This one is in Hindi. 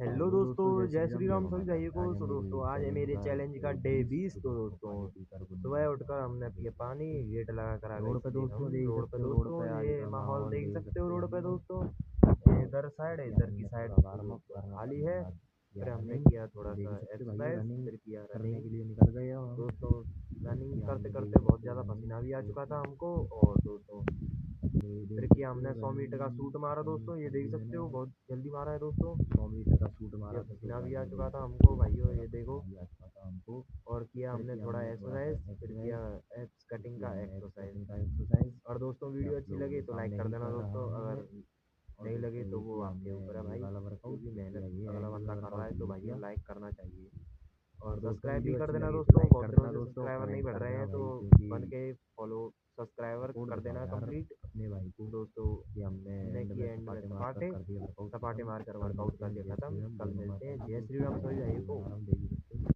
हेलो दोस्तों, जय श्री राम सभी भाइयों को। तो दोस्तों आज है मेरे चैलेंज का डे 20। तो दोस्तों सुबह उठकर हमने पिया पानी, गेट लगा कर आ गए सीधे हम रोड पे। दोस्तों ये माहौल देख सकते हो रोड पे दोस्तों। ये इधर साइड है, इधर की साइड खाली है। फिर हमने किया थोड़ा सा एक्सरसाइज, फिर किया रनिंग के लिए निकल गए दोस्तों। रनिंग करते करते बहुत ज़्यादा पसीना भी आ चुका था हमको। और दोस्तों फिर किया हमने 100 मीटर का शूट मारा दोस्तों, ये देख सकते हो बहुत जल्दी मारा है दोस्तों। 100 मीटर का शूट मारा, ये पसीना भी आ चुका था हमको भाइयों, ये देखो। और किया हमने थोड़ा एक्सरसाइज, फिर किया एप्स कटिंग का एक्सरसाइज। और दोस्तों वीडियो अच्छी लगी तो लाइक कर देना दोस्तों, अगर नहीं लगे तो वो आपके ऊपर है भाई, क्योंकि मेहनत अगला बंदा कर रहा है तो भाइयों लाइक करना चाहिए। और सब्सक्राइब भी कर देना दोस्तों, बहुत दिनों से सब्सक्राइबर नहीं बढ़ रहे हैं तो बन के फॉलो सब्सक्राइबर कर देना कंप्लीट अपने भाई को दोस्तों। ये हमने किए एंड में सपाटे सपाटे मारकर वर्कआउट कर दिया खत्म। कल मिलते हैं, जय श्री राम सभी भाई को।